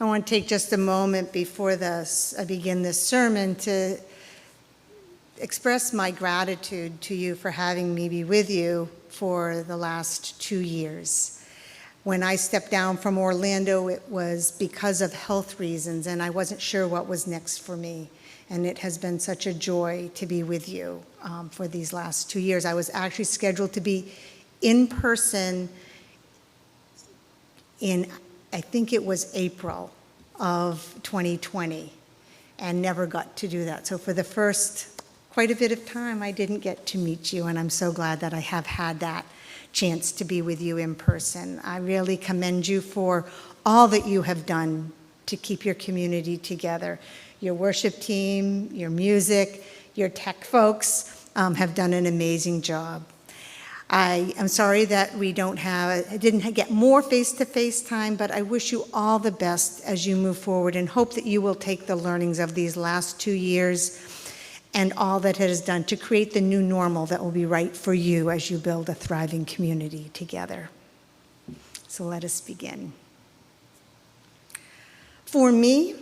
I want to take just a moment before I begin this sermon to express my gratitude to you for having me be with you for the last 2 years. When I stepped down from Orlando, it was because of health reasons, and I wasn't sure what was next for me. And it has been such a joy to be with you for these last 2 years. I was actually scheduled to be in person in, I think it was April of 2020, and never got to do that. So for the first quite a bit of time, I didn't get to meet you, and I'm so glad that I have had that chance to be with you in person. I really commend you for all that you have done to keep your community together. Your worship team, your music, your tech folks have done an amazing job. I am sorry that I didn't get more face-to-face time, but I wish you all the best as you move forward and hope that you will take the learnings of these last 2 years and all that it has done to create the new normal that will be right for you as you build a thriving community together. So let us begin. For me,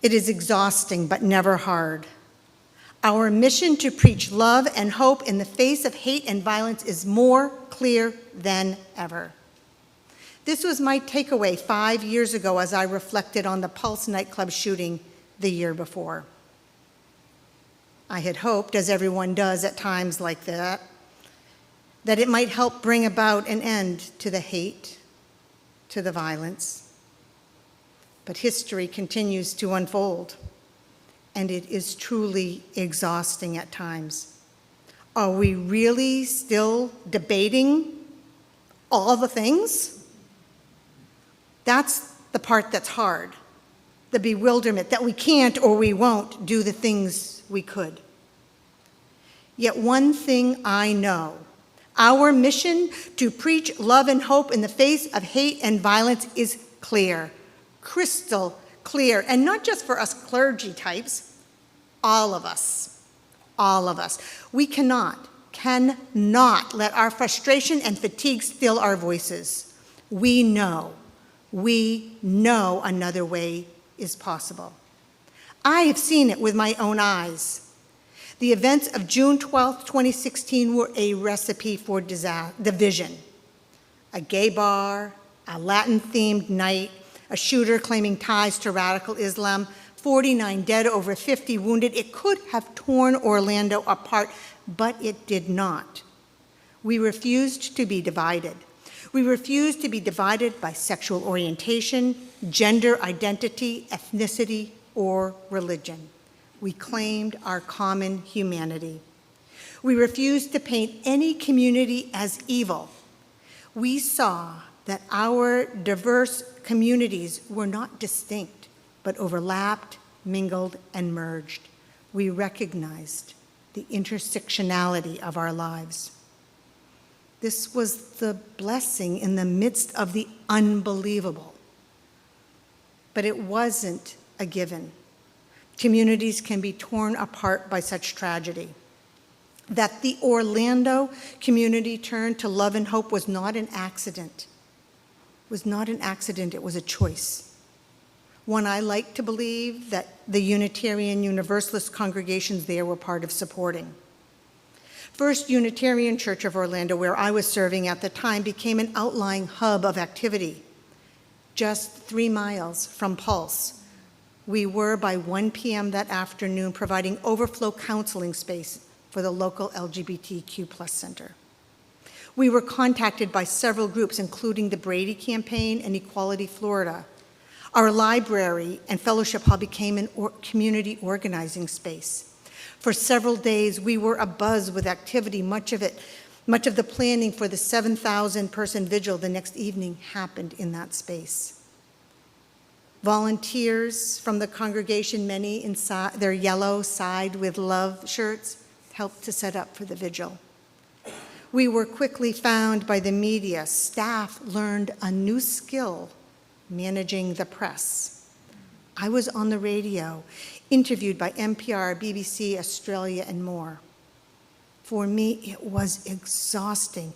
it is exhausting but never hard. Our mission to preach love and hope in the face of hate and violence is more clear than ever. This was my takeaway 5 years ago as I reflected on the Pulse nightclub shooting the year before. I had hoped, as everyone does at times like that it might help bring about an end to the hate, to the violence. But history continues to unfold, and it is truly exhausting at times. Are we really still debating all the things? That's the part that's hard, the bewilderment that we can't or we won't do the things we could. Yet one thing I know, our mission to preach love and hope in the face of hate and violence is clear, crystal clear, and not just for us clergy types, all of us, all of us. We cannot let our frustration and fatigue still our voices. We know another way is possible. I have seen it with my own eyes. The events of June 12, 2016 were a recipe for division. A gay bar, a Latin-themed night, a shooter claiming ties to radical Islam, 49 dead, over 50 wounded. It could have torn Orlando apart, but it did not. We refused to be divided. We refused to be divided by sexual orientation, gender identity, ethnicity, or religion. We claimed our common humanity. We refused to paint any community as evil. We saw that our diverse communities were not distinct, but overlapped, mingled, and merged. We recognized the intersectionality of our lives. This was the blessing in the midst of the unbelievable. But it wasn't a given. Communities can be torn apart by such tragedy. That the Orlando community turned to love and hope was not an accident. It was not an accident, it was a choice. One I like to believe that the Unitarian Universalist congregations there were part of supporting. First Unitarian Church of Orlando, where I was serving at the time, became an outlying hub of activity. Just 3 miles from Pulse, we were, by 1 p.m. that afternoon, providing overflow counseling space for the local LGBTQ+ center. We were contacted by several groups, including the Brady Campaign and Equality Florida. Our library and fellowship hall became a community organizing space. For several days, we were abuzz with activity. Much of the planning for the 7,000-person vigil the next evening happened in that space. Volunteers from the congregation, many in their yellow Side with Love shirts, helped to set up for the vigil. We were quickly found by the media. Staff learned a new skill, managing the press. I was on the radio, interviewed by NPR, BBC, Australia, and more. For me, it was exhausting,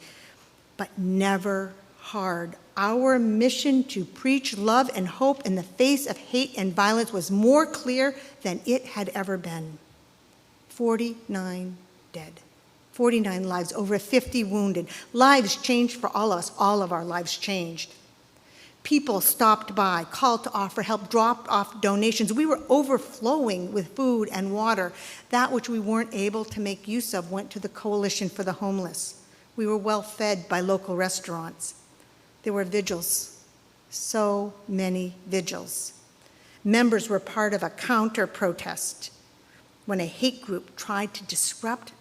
but never hard. Our mission to preach love and hope in the face of hate and violence was more clear than it had ever been. 49 dead. 49 lives, over 50 wounded. Lives changed for all of us. All of our lives changed. People stopped by, called to offer help, dropped off donations. We were overflowing with food and water. That which we weren't able to make use of went to the Coalition for the Homeless. We were well fed by local restaurants. There were vigils, so many vigils. Members were part of a counter-protest when a hate group tried to disrupt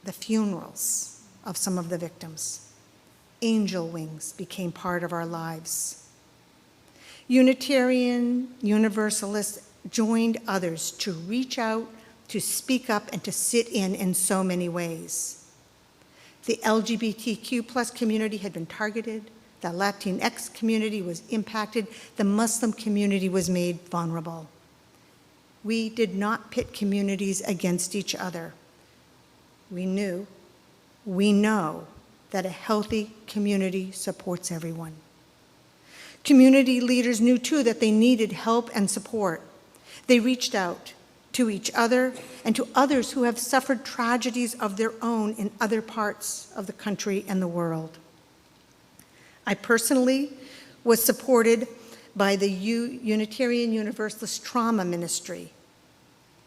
the funerals of some of the victims. Angel wings became part of our lives. Unitarian Universalists joined others to reach out, to speak up, and to sit in so many ways. The LGBTQ+ community had been targeted, the Latinx community was impacted, the Muslim community was made vulnerable. We did not pit communities against each other. We know that a healthy community supports everyone. Community leaders knew too that they needed help and support. They reached out to each other and to others who have suffered tragedies of their own in other parts of the country and the world. I personally was supported by the Unitarian Universalist Trauma Ministry,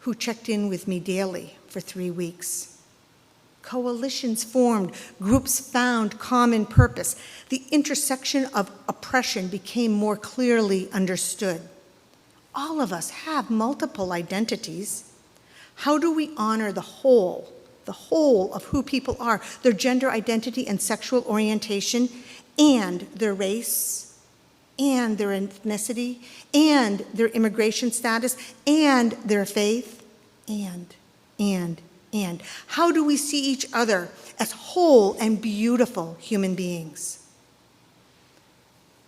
who checked in with me daily for 3 weeks. Coalitions formed, groups found common purpose. The intersection of oppression became more clearly understood. All of us have multiple identities. How do we honor the whole of who people are, their gender identity and sexual orientation, and their race, and their ethnicity, and their immigration status, and their faith, and. How do we see each other as whole and beautiful human beings?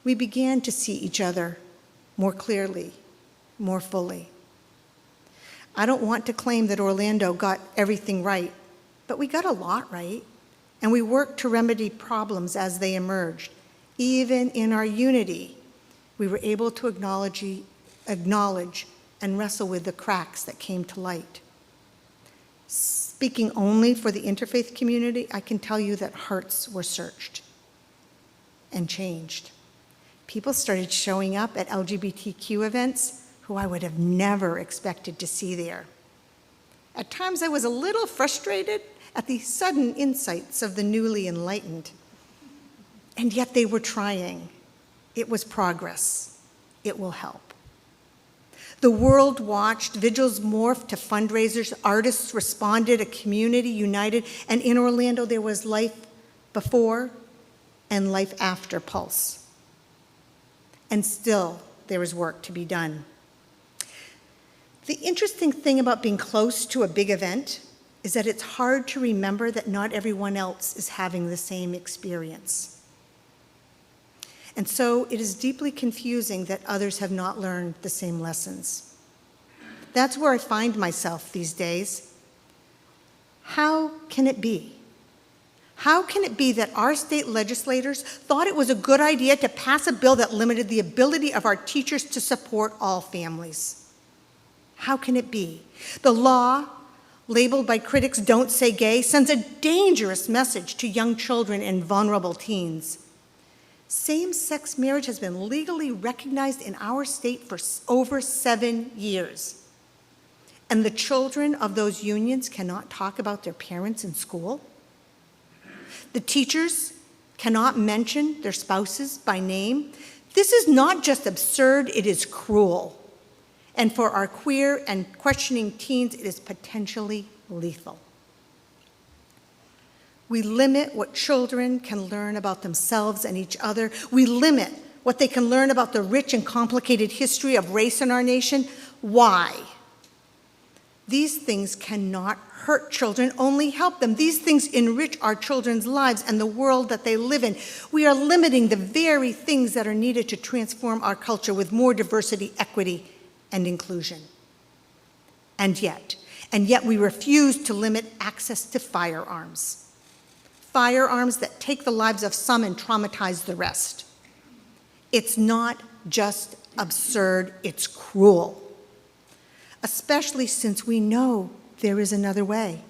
We began to see each other more clearly, more fully. I don't want to claim that Orlando got everything right, but we got a lot right, and we worked to remedy problems as they emerged. Even in our unity, we were able to acknowledge and wrestle with the cracks that came to light. Speaking only for the interfaith community, I can tell you that hearts were searched and changed. People started showing up at LGBTQ events who I would have never expected to see there. At times I was a little frustrated at the sudden insights of the newly enlightened, and yet they were trying. It was progress. It will help. The world watched, vigils morphed to fundraisers, artists responded, a community united, and in Orlando there was life before and life after Pulse. And still there is work to be done. The interesting thing about being close to a big event is that it's hard to remember that not everyone else is having the same experience. And so it is deeply confusing that others have not learned the same lessons. That's where I find myself these days. How can it be? How can it be that our state legislators thought it was a good idea to pass a bill that limited the ability of our teachers to support all families? How can it be? The law, labeled by critics "Don't Say Gay," sends a dangerous message to young children and vulnerable teens. Same-sex marriage has been legally recognized in our state for over 7 years. And the children of those unions cannot talk about their parents in school. The teachers cannot mention their spouses by name. This is not just absurd, it is cruel. And for our queer and questioning teens, it is potentially lethal. We limit what children can learn about themselves and each other. We limit what they can learn about the rich and complicated history of race in our nation. Why? These things cannot hurt children, only help them. These things enrich our children's lives and the world that they live in. We are limiting the very things that are needed to transform our culture with more diversity, equity, and inclusion. And yet we refuse to limit access to firearms. firearms that take the lives of some and traumatize the rest. It's not just absurd, it's cruel, especially since we know there is another way.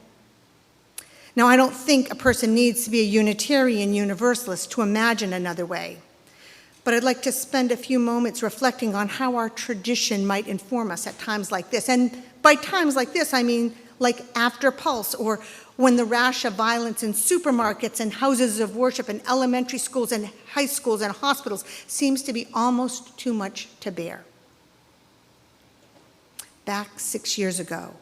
Now, I don't think a person needs to be a Unitarian Universalist to imagine another way, but I'd like to spend a few moments reflecting on how our tradition might inform us at times like this. And by times like this, I mean like after Pulse, or when the rash of violence in supermarkets and houses of worship and elementary schools and high schools and hospitals seems to be almost too much to bear. Back 6 years ago,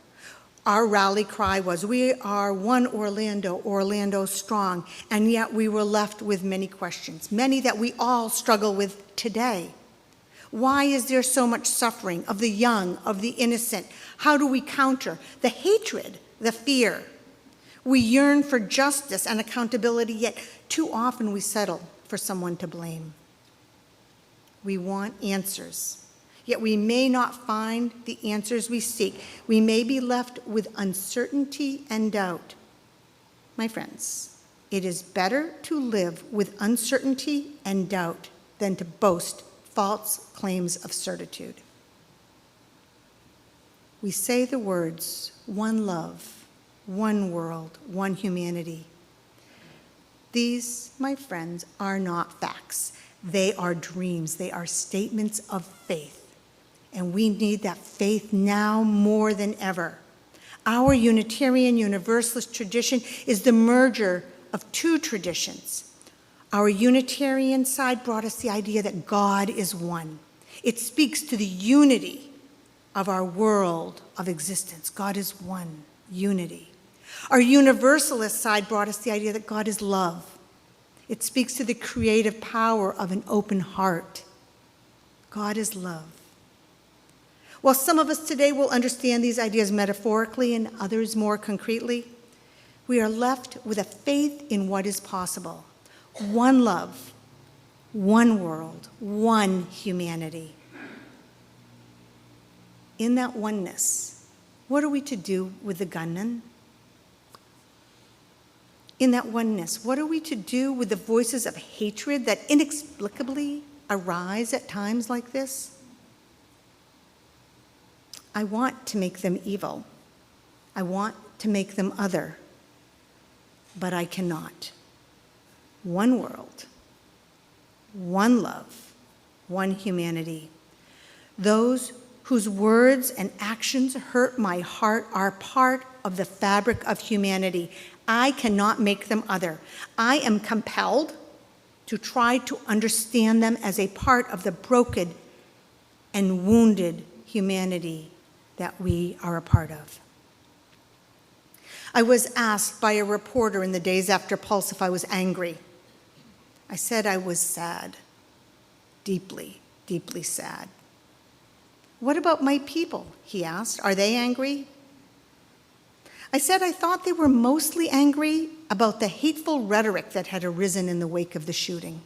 our rally cry was, "We are one Orlando, Orlando strong," and yet we were left with many questions, many that we all struggle with today. Why is there so much suffering of the young, of the innocent? How do we counter the hatred, the fear? We yearn for justice and accountability, yet too often we settle for someone to blame. We want answers, yet we may not find the answers we seek. We may be left with uncertainty and doubt. My friends, it is better to live with uncertainty and doubt than to boast false claims of certitude. We say the words, one love, one world, one humanity. These, my friends, are not facts. They are dreams. They are statements of faith. And we need that faith now more than ever. Our Unitarian Universalist tradition is the merger of two traditions. Our Unitarian side brought us the idea that God is one. It speaks to the unity of our world of existence. God is one, unity. Our Universalist side brought us the idea that God is love. It speaks to the creative power of an open heart. God is love. While some of us today will understand these ideas metaphorically and others more concretely, we are left with a faith in what is possible. One love, one world, one humanity. In that oneness, what are we to do with the gunman? In that oneness, what are we to do with the voices of hatred that inexplicably arise at times like this? I want to make them evil. I want to make them other, but I cannot. One world, one love, one humanity. Those whose words and actions hurt my heart are part of the fabric of humanity. I cannot make them other. I am compelled to try to understand them as a part of the broken and wounded humanity that we are a part of. I was asked by a reporter in the days after Pulse if I was angry. I said I was sad, deeply, deeply sad. What about my people? He asked. Are they angry? I said I thought they were mostly angry about the hateful rhetoric that had arisen in the wake of the shooting.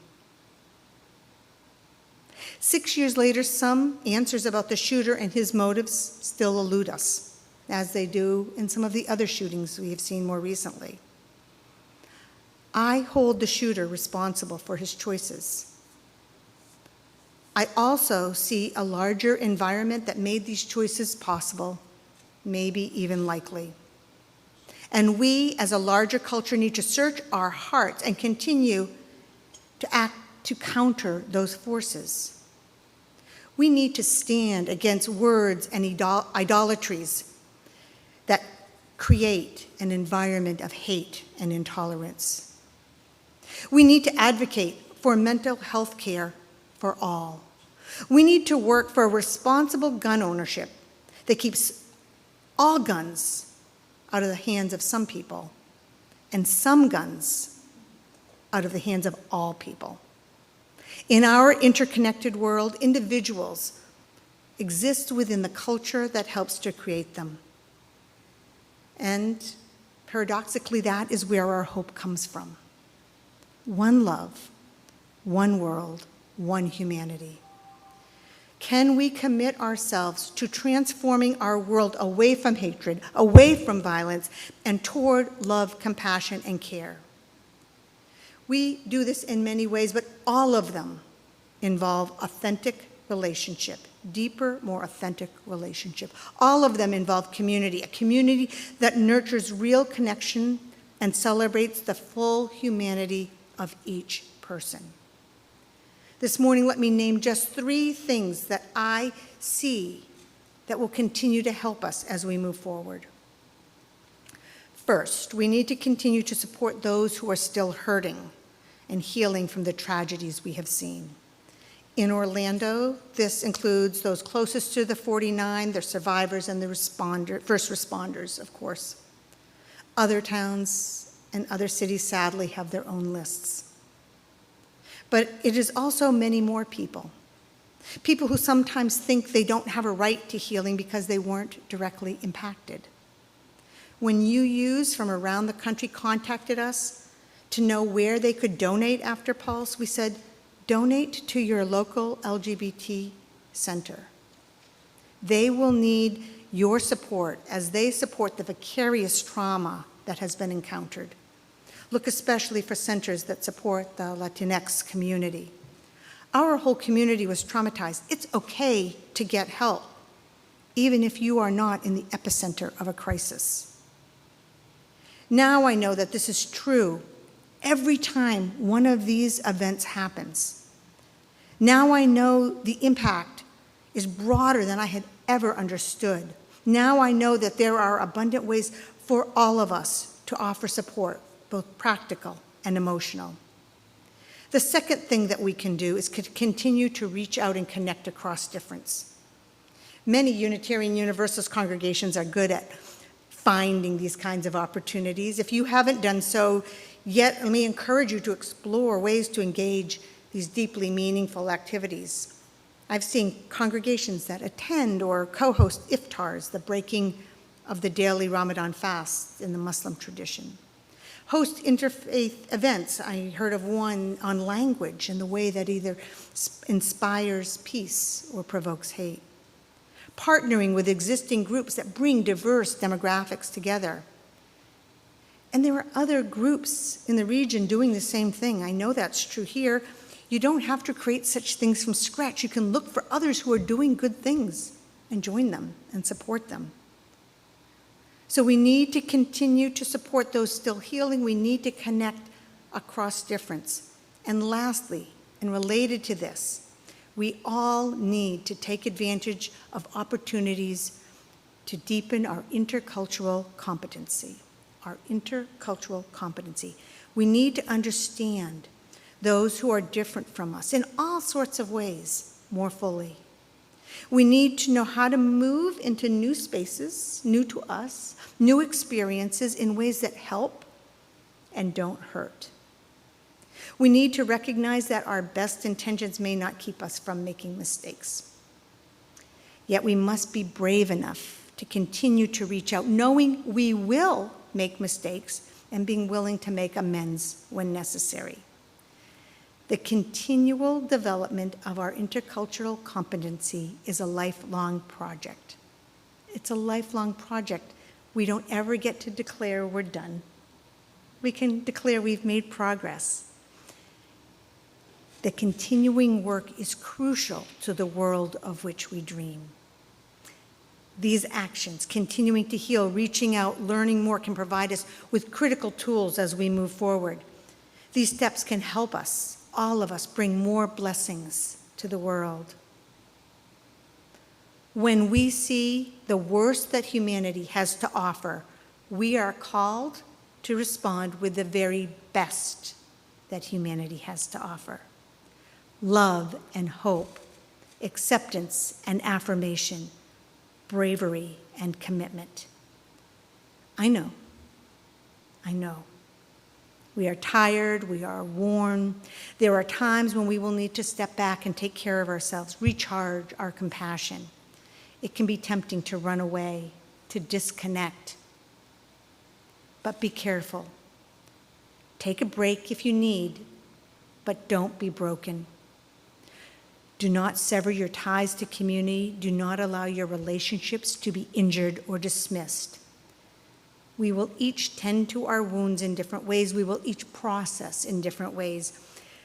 6 years later, some answers about the shooter and his motives still elude us, as they do in some of the other shootings we have seen more recently. I hold the shooter responsible for his choices. I also see a larger environment that made these choices possible, maybe even likely. And we, as a larger culture, need to search our hearts and continue to act to counter those forces. We need to stand against words and idolatries that create an environment of hate and intolerance. We need to advocate for mental health care for all. We need to work for a responsible gun ownership that keeps all guns out of the hands of some people and some guns out of the hands of all people. In our interconnected world, individuals exist within the culture that helps to create them. And paradoxically, that is where our hope comes from. One love, one world, one humanity. Can we commit ourselves to transforming our world away from hatred, away from violence, and toward love, compassion, and care? We do this in many ways, but all of them involve authentic relationship, deeper, more authentic relationship. All of them involve community, a community that nurtures real connection and celebrates the full humanity of each person. This morning, let me name just 3 things that I see that will continue to help us as we move forward. First, we need to continue to support those who are still hurting and healing from the tragedies we have seen. In Orlando, this includes those closest to the 49, their survivors, and the first responders, of course. Other towns and other cities, sadly, have their own lists. But it is also many more people. People who sometimes think they don't have a right to healing because they weren't directly impacted. When UUs from around the country contacted us to know where they could donate after Pulse, we said, donate to your local LGBT center. They will need your support as they support the vicarious trauma that has been encountered. Look especially for centers that support the Latinx community. Our whole community was traumatized. It's okay to get help, even if you are not in the epicenter of a crisis. Now I know that this is true every time one of these events happens. Now I know the impact is broader than I had ever understood. Now I know that there are abundant ways for all of us to offer support, both practical and emotional. The second thing that we can do is continue to reach out and connect across difference. Many Unitarian Universalist congregations are good at finding these kinds of opportunities. If you haven't done so yet, let me encourage you to explore ways to engage these deeply meaningful activities. I've seen congregations that attend or co-host iftars, the breaking of the daily Ramadan fast in the Muslim tradition. Host interfaith events. I heard of one on language and the way that either inspires peace or provokes hate. Partnering with existing groups that bring diverse demographics together. And there are other groups in the region doing the same thing. I know that's true here. You don't have to create such things from scratch. You can look for others who are doing good things and join them and support them. So we need to continue to support those still healing. We need to connect across difference. And lastly, and related to this, we all need to take advantage of opportunities to deepen our intercultural competency. Our intercultural competency. We need to understand those who are different from us in all sorts of ways more fully. We need to know how to move into new spaces, new to us, new experiences in ways that help and don't hurt. We need to recognize that our best intentions may not keep us from making mistakes. Yet we must be brave enough to continue to reach out, knowing we will make mistakes and being willing to make amends when necessary. The continual development of our intercultural competency is a lifelong project. It's a lifelong project. We don't ever get to declare we're done. We can declare we've made progress. The continuing work is crucial to the world of which we dream. These actions, continuing to heal, reaching out, learning more, can provide us with critical tools as we move forward. These steps can help us, all of us, bring more blessings to the world. When we see the worst that humanity has to offer, we are called to respond with the very best that humanity has to offer. Love and hope, acceptance and affirmation, bravery and commitment. I know. We are tired, we are worn. There are times when we will need to step back and take care of ourselves, recharge our compassion. It can be tempting to run away, to disconnect. But be careful. Take a break if you need, but don't be broken. Do not sever your ties to community. Do not allow your relationships to be injured or dismissed. We will each tend to our wounds in different ways. We will each process in different ways.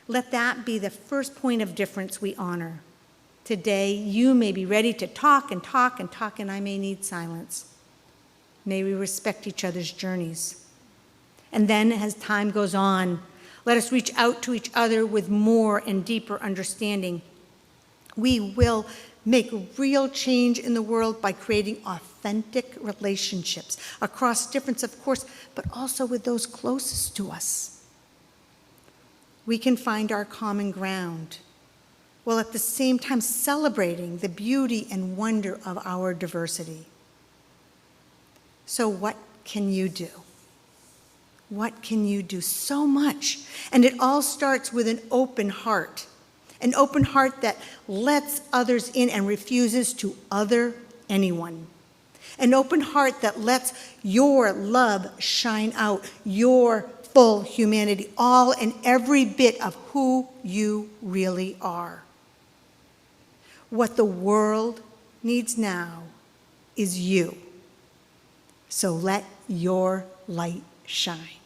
Let that be the first point of difference we honor. Today, you may be ready to talk and talk and talk, and I may need silence. May we respect each other's journeys. And then, as time goes on, let us reach out to each other with more and deeper understanding. We will make real change in the world by creating authentic relationships across difference, of course, but also with those closest to us. We can find our common ground, while at the same time celebrating the beauty and wonder of our diversity. So what can you do? What can you do? So much. And it all starts with an open heart that lets others in and refuses to other anyone. An open heart that lets your love shine out, your full humanity, all and every bit of who you really are. What the world needs now is you. So let your light shine.